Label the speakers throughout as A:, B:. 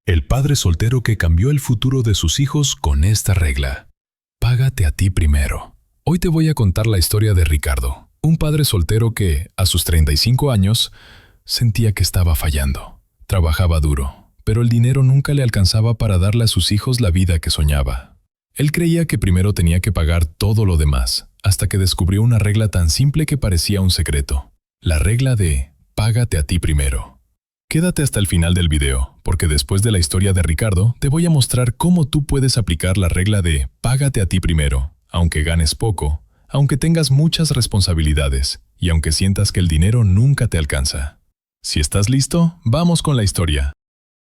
A: El padre soltero que cambió el futuro de sus hijos con esta regla. Págate a ti primero. Hoy te voy a contar la historia de Ricardo, un padre soltero que, a sus 35 años, sentía que estaba fallando. Trabajaba duro, pero el dinero nunca le alcanzaba para darle a sus hijos la vida que soñaba. Él creía que primero tenía que pagar todo lo demás, hasta que descubrió una regla tan simple que parecía un secreto. La regla de págate a ti primero. Quédate hasta el final del video, porque después de la historia de Ricardo, te voy a mostrar cómo tú puedes aplicar la regla de págate a ti primero, aunque ganes poco, aunque tengas muchas responsabilidades y aunque sientas que el dinero nunca te alcanza. Si estás listo, vamos con la historia.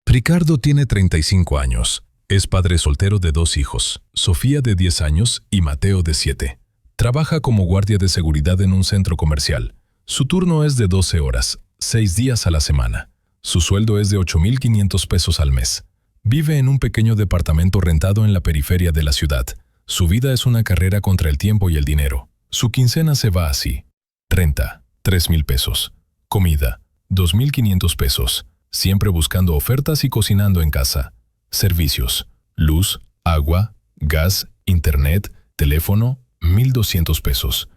A: Ricardo tiene 35 años. Es padre soltero de 2 hijos, Sofía de 10 años y Mateo de 7. Trabaja como guardia de seguridad en un centro comercial. Su turno es de 12 horas, 6 días a la semana. Su sueldo es de 8,500 pesos al mes. Vive en un pequeño departamento rentado en la periferia de la ciudad. Su vida es una carrera contra el tiempo y el dinero. Su quincena se va así. Renta, 3,000 pesos. Comida, 2,500 pesos. Siempre buscando ofertas y cocinando en casa. Servicios, luz, agua, gas, internet, teléfono, 1,200 pesos.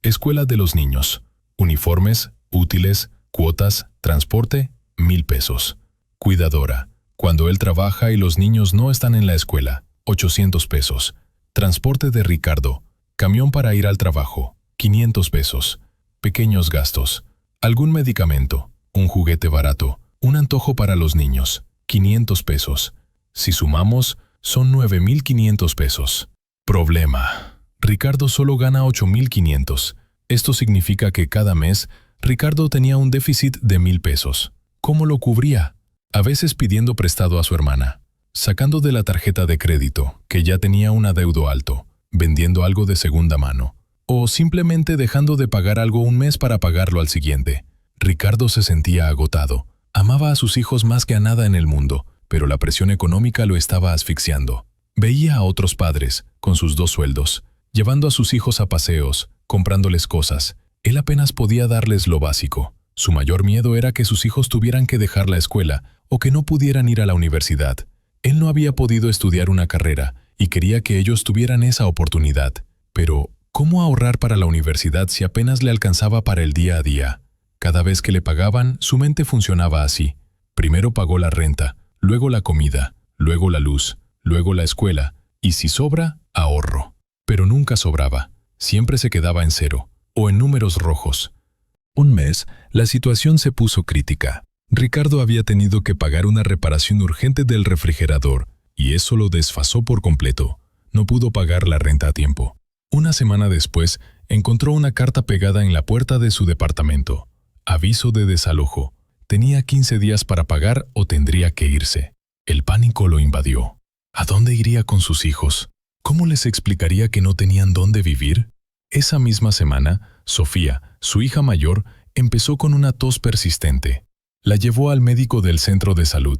A: Escuela de los niños, uniformes, útiles, cuotas, transporte, 1,000 pesos. Cuidadora, cuando él trabaja y los niños no están en la escuela, 800 pesos. Transporte de Ricardo, camión para ir al trabajo, 500 pesos. Pequeños gastos, algún medicamento, un juguete barato, un antojo para los niños, 500 pesos. Si sumamos, son 9,500 pesos. Problema. Ricardo solo gana 8,500. Esto significa que cada mes, Ricardo tenía un déficit de 1,000 pesos. ¿Cómo lo cubría? A veces pidiendo prestado a su hermana, sacando de la tarjeta de crédito, que ya tenía un adeudo alto, vendiendo algo de segunda mano, o simplemente dejando de pagar algo un mes para pagarlo al siguiente. Ricardo se sentía agotado. Amaba a sus hijos más que a nada en el mundo, pero la presión económica lo estaba asfixiando. Veía a otros padres, con sus 2 sueldos, llevando a sus hijos a paseos, comprándoles cosas. Él apenas podía darles lo básico. Su mayor miedo era que sus hijos tuvieran que dejar la escuela o que no pudieran ir a la universidad. Él no había podido estudiar una carrera y quería que ellos tuvieran esa oportunidad. Pero, ¿cómo ahorrar para la universidad si apenas le alcanzaba para el día a día? Cada vez que le pagaban, su mente funcionaba así. Primero pagó la renta, luego la comida, luego la luz, luego la escuela, y si sobra, ahorro. Pero nunca sobraba. Siempre se quedaba en cero, o en números rojos. Un mes, la situación se puso crítica. Ricardo había tenido que pagar una reparación urgente del refrigerador, y eso lo desfasó por completo. No pudo pagar la renta a tiempo. Una semana después, encontró una carta pegada en la puerta de su departamento. Aviso de desalojo. Tenía 15 días para pagar o tendría que irse. El pánico lo invadió. ¿A dónde iría con sus hijos? ¿Cómo les explicaría que no tenían dónde vivir? Esa misma semana, Sofía, su hija mayor, empezó con una tos persistente. La llevó al médico del centro de salud.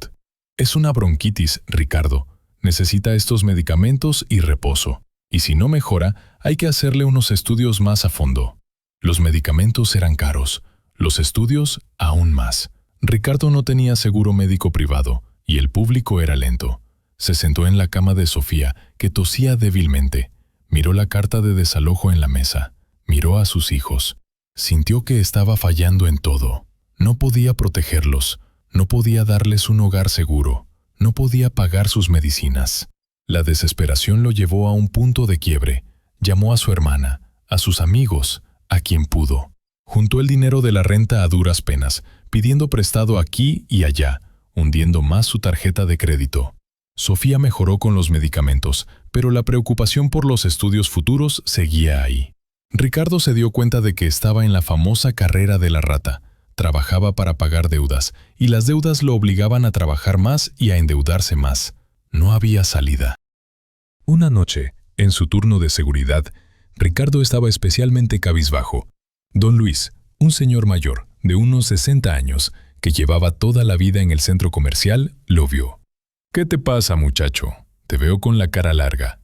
A: Es una bronquitis, Ricardo. Necesita estos medicamentos y reposo. Y si no mejora, hay que hacerle unos estudios más a fondo. Los medicamentos eran caros. Los estudios, aún más. Ricardo no tenía seguro médico privado, y el público era lento. Se sentó en la cama de Sofía, que tosía débilmente. Miró la carta de desalojo en la mesa. Miró a sus hijos. Sintió que estaba fallando en todo. No podía protegerlos. No podía darles un hogar seguro. No podía pagar sus medicinas. La desesperación lo llevó a un punto de quiebre. Llamó a su hermana, a sus amigos, a quien pudo. Juntó el dinero de la renta a duras penas, pidiendo prestado aquí y allá, hundiendo más su tarjeta de crédito. Sofía mejoró con los medicamentos, pero la preocupación por los estudios futuros seguía ahí. Ricardo se dio cuenta de que estaba en la famosa carrera de la rata. Trabajaba para pagar deudas, y las deudas lo obligaban a trabajar más y a endeudarse más. No había salida. Una noche, en su turno de seguridad, Ricardo estaba especialmente cabizbajo. Don Luis, un señor mayor, de unos 60 años, que llevaba toda la vida en el centro comercial, lo vio. «¿Qué te pasa, muchacho? Te veo con la cara larga».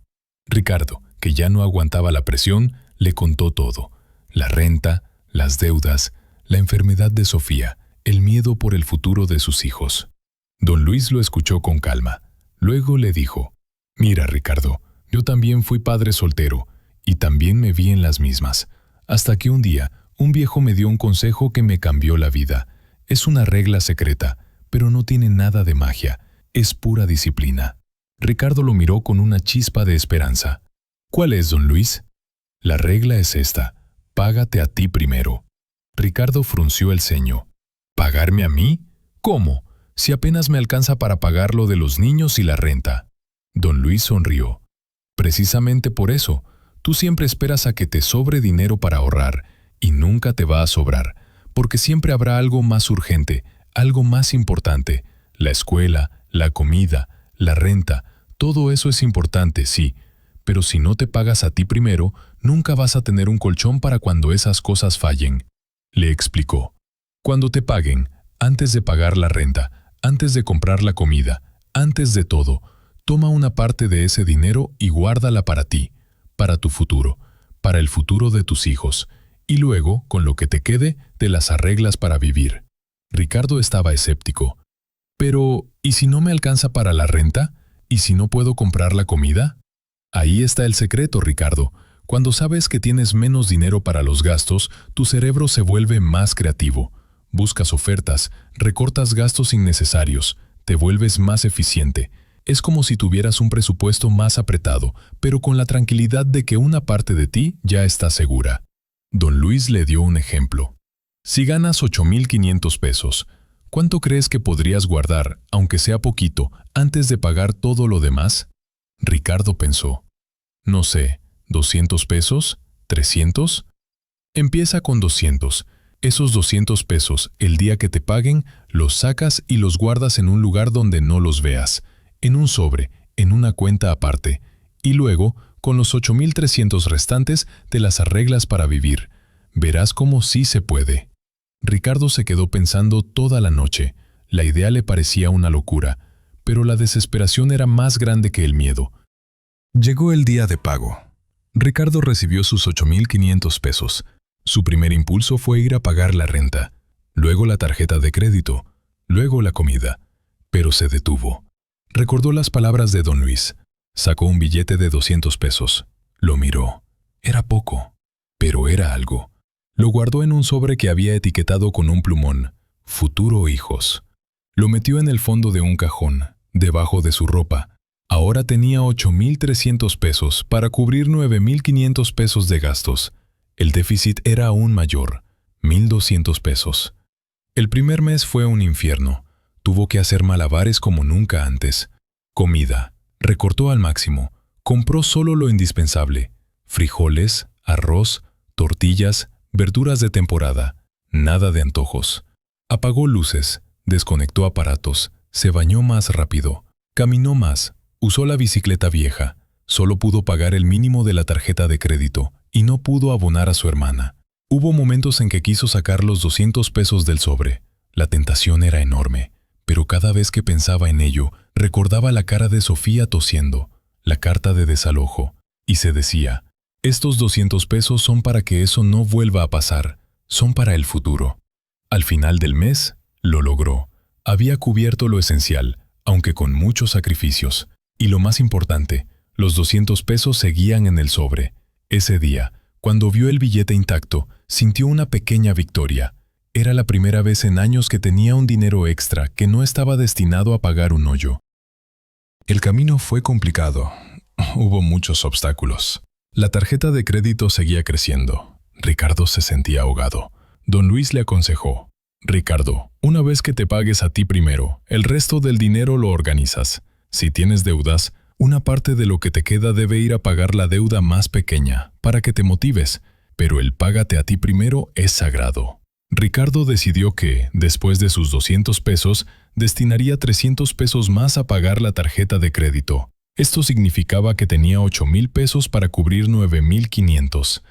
A: Ricardo, que ya no aguantaba la presión, le contó todo. La renta, las deudas, la enfermedad de Sofía, el miedo por el futuro de sus hijos. Don Luis lo escuchó con calma. Luego le dijo: «Mira, Ricardo, yo también fui padre soltero y también me vi en las mismas. Hasta que un día, un viejo me dio un consejo que me cambió la vida. Es una regla secreta, pero no tiene nada de magia. Es pura disciplina». Ricardo lo miró con una chispa de esperanza. «¿Cuál es, don Luis?» «La regla es esta: págate a ti primero». Ricardo frunció el ceño. «¿Pagarme a mí? ¿Cómo? Si apenas me alcanza para pagar lo de los niños y la renta». Don Luis sonrió. «Precisamente por eso, tú siempre esperas a que te sobre dinero para ahorrar, y nunca te va a sobrar, porque siempre habrá algo más urgente, algo más importante. La escuela, la comida, la renta, todo eso es importante, sí, pero si no te pagas a ti primero, nunca vas a tener un colchón para cuando esas cosas fallen», le explicó. «Cuando te paguen, antes de pagar la renta, antes de comprar la comida, antes de todo, toma una parte de ese dinero y guárdala para ti, para tu futuro, para el futuro de tus hijos, y luego, con lo que te quede, te las arreglas para vivir». Ricardo estaba escéptico. «Pero, ¿y si no me alcanza para la renta? ¿Y si no puedo comprar la comida?». Ahí está el secreto, Ricardo. Cuando sabes que tienes menos dinero para los gastos, tu cerebro se vuelve más creativo. Buscas ofertas, recortas gastos innecesarios, te vuelves más eficiente. Es como si tuvieras un presupuesto más apretado, pero con la tranquilidad de que una parte de ti ya está segura. Don Luis le dio un ejemplo. Si ganas 8,500 pesos, ¿cuánto crees que podrías guardar, aunque sea poquito, antes de pagar todo lo demás? Ricardo pensó. No sé, ¿200 pesos? ¿300? Empieza con 200. Esos 200 pesos, el día que te paguen, los sacas y los guardas en un lugar donde no los veas, en un sobre, en una cuenta aparte, y luego, con los 8,300 restantes, te las arreglas para vivir. Verás cómo sí se puede. Ricardo se quedó pensando toda la noche. La idea le parecía una locura, pero la desesperación era más grande que el miedo. Llegó el día de pago. Ricardo recibió sus 8,500 pesos. Su primer impulso fue ir a pagar la renta, luego la tarjeta de crédito, luego la comida. Pero se detuvo. Recordó las palabras de don Luis. Sacó un billete de 200 pesos. Lo miró. Era poco, pero era algo. Lo guardó en un sobre que había etiquetado con un plumón: «Futuro hijos». Lo metió en el fondo de un cajón, debajo de su ropa. Ahora tenía 8,300 pesos para cubrir 9,500 pesos de gastos. El déficit era aún mayor, 1,200 pesos. El primer mes fue un infierno. Tuvo que hacer malabares como nunca antes. Comida. Recortó al máximo. Compró solo lo indispensable: frijoles, arroz, tortillas, verduras de temporada. Nada de antojos. Apagó luces, desconectó aparatos, se bañó más rápido, caminó más, usó la bicicleta vieja. Solo pudo pagar el mínimo de la tarjeta de crédito y no pudo abonar a su hermana. Hubo momentos en que quiso sacar los 200 pesos del sobre. La tentación era enorme, pero cada vez que pensaba en ello, recordaba la cara de Sofía tosiendo, la carta de desalojo, y se decía: estos 200 pesos son para que eso no vuelva a pasar, son para el futuro. Al final del mes, lo logró. Había cubierto lo esencial, aunque con muchos sacrificios. Y lo más importante, los 200 pesos seguían en el sobre. Ese día, cuando vio el billete intacto, sintió una pequeña victoria. Era la primera vez en años que tenía un dinero extra que no estaba destinado a pagar un hoyo. El camino fue complicado. Hubo muchos obstáculos. La tarjeta de crédito seguía creciendo. Ricardo se sentía ahogado. Don Luis le aconsejó: «Ricardo, una vez que te pagues a ti primero, el resto del dinero lo organizas. Si tienes deudas, una parte de lo que te queda debe ir a pagar la deuda más pequeña, para que te motives, pero el págate a ti primero es sagrado». Ricardo decidió que, después de sus 200 pesos, destinaría 300 pesos más a pagar la tarjeta de crédito. Esto significaba que tenía 8,000 pesos para cubrir 9,500.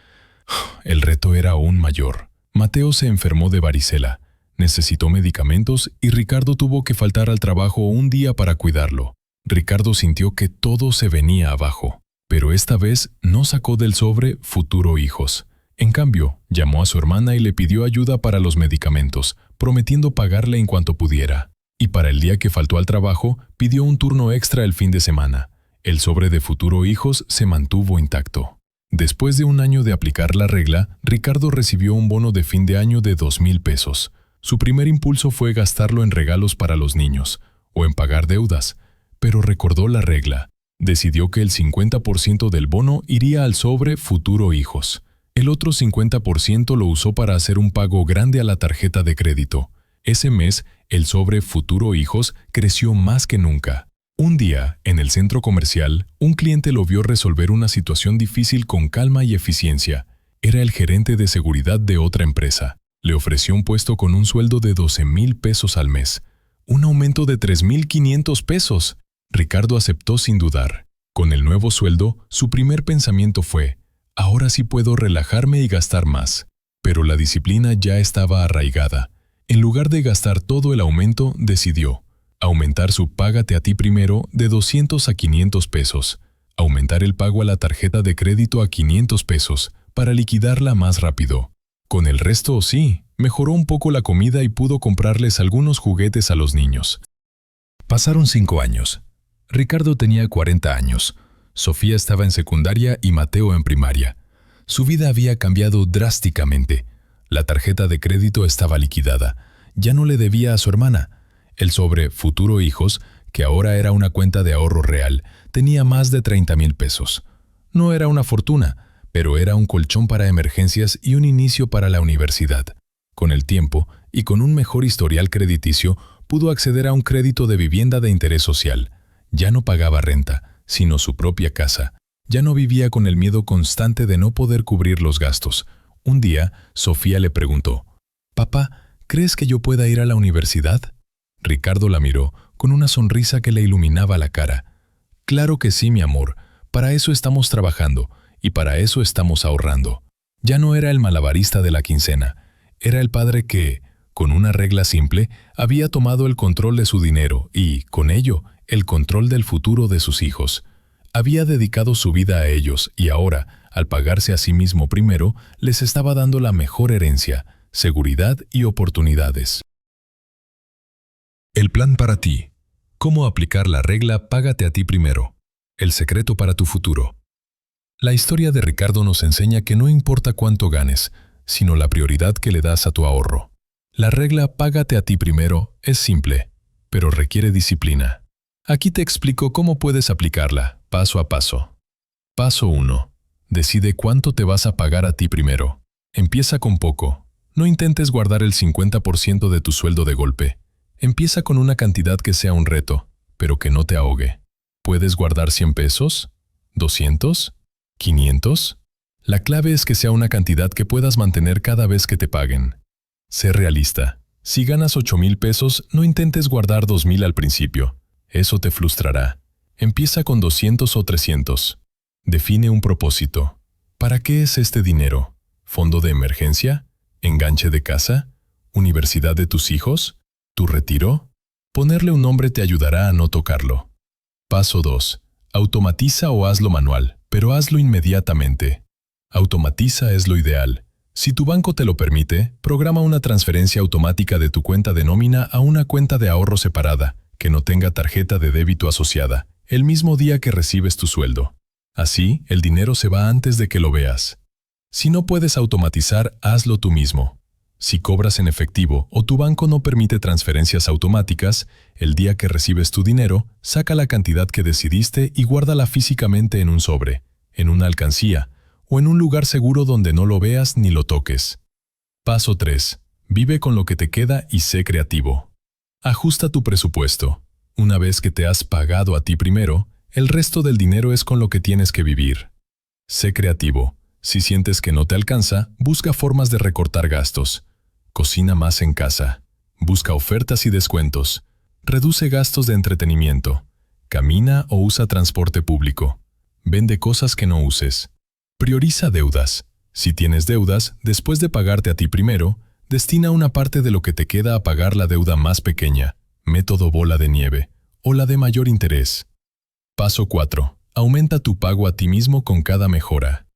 A: El reto era aún mayor. Mateo se enfermó de varicela, necesitó medicamentos y Ricardo tuvo que faltar al trabajo un día para cuidarlo. Ricardo sintió que todo se venía abajo, pero esta vez no sacó del sobre «Futuro hijos». En cambio, llamó a su hermana y le pidió ayuda para los medicamentos, prometiendo pagarle en cuanto pudiera. Y para el día que faltó al trabajo, pidió un turno extra el fin de semana. El sobre de Futuro Hijos se mantuvo intacto. Después de un año de aplicar la regla, Ricardo recibió un bono de fin de año de 2,000 pesos. Su primer impulso fue gastarlo en regalos para los niños o en pagar deudas, pero recordó la regla. Decidió que el 50% del bono iría al sobre Futuro Hijos. El otro 50% lo usó para hacer un pago grande a la tarjeta de crédito. Ese mes, el sobre Futuro Hijos creció más que nunca. Un día, en el centro comercial, un cliente lo vio resolver una situación difícil con calma y eficiencia. Era el gerente de seguridad de otra empresa. Le ofreció un puesto con un sueldo de 12,000 pesos al mes. Un aumento de 3,500 pesos. Ricardo aceptó sin dudar. Con el nuevo sueldo, su primer pensamiento fue: ahora sí puedo relajarme y gastar más. Pero la disciplina ya estaba arraigada. En lugar de gastar todo el aumento, decidió aumentar su Págate a ti primero de 200 a 500 pesos, aumentar el pago a la tarjeta de crédito a 500 pesos para liquidarla más rápido. Con el resto, sí, mejoró un poco la comida y pudo comprarles algunos juguetes a los niños. Pasaron 5 años. Ricardo tenía 40 años. Sofía estaba en secundaria y Mateo en primaria. Su vida había cambiado drásticamente. La tarjeta de crédito estaba liquidada. Ya no le debía a su hermana. El sobre Futuro Hijos, que ahora era una cuenta de ahorro real, tenía más de 30,000 pesos. No era una fortuna, pero era un colchón para emergencias y un inicio para la universidad. Con el tiempo, y con un mejor historial crediticio, pudo acceder a un crédito de vivienda de interés social. Ya no pagaba renta, sino su propia casa. Ya no vivía con el miedo constante de no poder cubrir los gastos. Un día, Sofía le preguntó: «Papá, ¿crees que yo pueda ir a la universidad?». Ricardo la miró con una sonrisa que le iluminaba la cara. «Claro que sí, mi amor. Para eso estamos trabajando y para eso estamos ahorrando». Ya no era el malabarista de la quincena. Era el padre que, con una regla simple, había tomado el control de su dinero y, con ello, el control del futuro de sus hijos. Había dedicado su vida a ellos y ahora, al pagarse a sí mismo primero, les estaba dando la mejor herencia, seguridad y oportunidades. El plan para ti. ¿Cómo aplicar la regla Págate a ti primero? El secreto para tu futuro. La historia de Ricardo nos enseña que no importa cuánto ganes, sino la prioridad que le das a tu ahorro. La regla Págate a ti primero es simple, pero requiere disciplina. Aquí te explico cómo puedes aplicarla, paso a paso. Paso 1. Decide cuánto te vas a pagar a ti primero. Empieza con poco. No intentes guardar el 50% de tu sueldo de golpe. Empieza con una cantidad que sea un reto, pero que no te ahogue. ¿Puedes guardar 100 pesos? ¿200? ¿500? La clave es que sea una cantidad que puedas mantener cada vez que te paguen. Sé realista. Si ganas 8,000 pesos, no intentes guardar 2,000 al principio. Eso te frustrará. Empieza con 200 o 300. Define un propósito. ¿Para qué es este dinero? ¿Fondo de emergencia? ¿Enganche de casa? ¿Universidad de tus hijos? ¿Tu retiro? Ponerle un nombre te ayudará a no tocarlo. Paso 2. Automatiza o hazlo manual, pero hazlo inmediatamente. Automatiza es lo ideal. Si tu banco te lo permite, programa una transferencia automática de tu cuenta de nómina a una cuenta de ahorro separada, que no tenga tarjeta de débito asociada, el mismo día que recibes tu sueldo. Así, el dinero se va antes de que lo veas. Si no puedes automatizar, hazlo tú mismo. Si cobras en efectivo o tu banco no permite transferencias automáticas, el día que recibes tu dinero, saca la cantidad que decidiste y guárdala físicamente en un sobre, en una alcancía o en un lugar seguro donde no lo veas ni lo toques. Paso 3. Vive con lo que te queda y sé creativo. Ajusta tu presupuesto. Una vez que te has pagado a ti primero, el resto del dinero es con lo que tienes que vivir. Sé creativo. Si sientes que no te alcanza, busca formas de recortar gastos. Cocina más en casa. Busca ofertas y descuentos. Reduce gastos de entretenimiento. Camina o usa transporte público. Vende cosas que no uses. Prioriza deudas. Si tienes deudas, después de pagarte a ti primero, destina una parte de lo que te queda a pagar la deuda más pequeña, método bola de nieve, o la de mayor interés. Paso 4. Aumenta tu pago a ti mismo con cada mejora.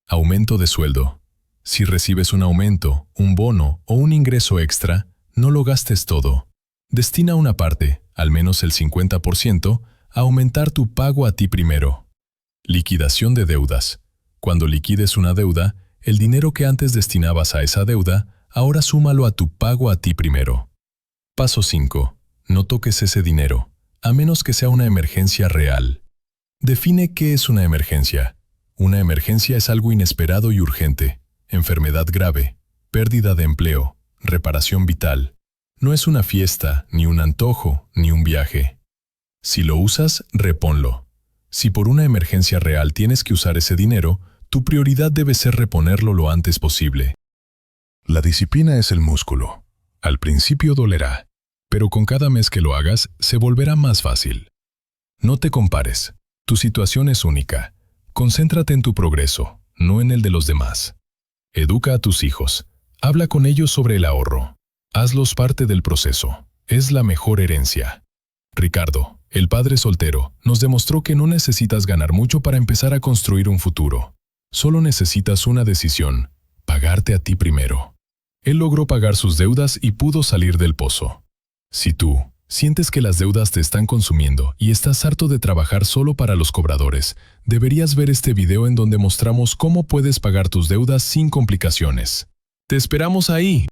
A: Aumento de sueldo. Si recibes un aumento, un bono o un ingreso extra, no lo gastes todo. Destina una parte, al menos el 50%, a aumentar tu pago a ti primero. Liquidación de deudas. Cuando liquides una deuda, el dinero que antes destinabas a esa deuda, ahora súmalo a tu pago a ti primero. Paso 5. No toques ese dinero, a menos que sea una emergencia real. Define qué es una emergencia. Una emergencia es algo inesperado y urgente, enfermedad grave, pérdida de empleo, reparación vital. No es una fiesta, ni un antojo, ni un viaje. Si lo usas, reponlo. Si por una emergencia real tienes que usar ese dinero, tu prioridad debe ser reponerlo lo antes posible. La disciplina es el músculo. Al principio dolerá, pero con cada mes que lo hagas, se volverá más fácil. No te compares. Tu situación es única. Concéntrate en tu progreso, no en el de los demás. Educa a tus hijos. Habla con ellos sobre el ahorro. Hazlos parte del proceso. Es la mejor herencia. Ricardo, el padre soltero, nos demostró que no necesitas ganar mucho para empezar a construir un futuro. Solo necesitas una decisión: pagarte a ti primero. Él logró pagar sus deudas y pudo salir del pozo. Si tú sientes que las deudas te están consumiendo y estás harto de trabajar solo para los cobradores, deberías ver este video en donde mostramos cómo puedes pagar tus deudas sin complicaciones. ¡Te esperamos ahí!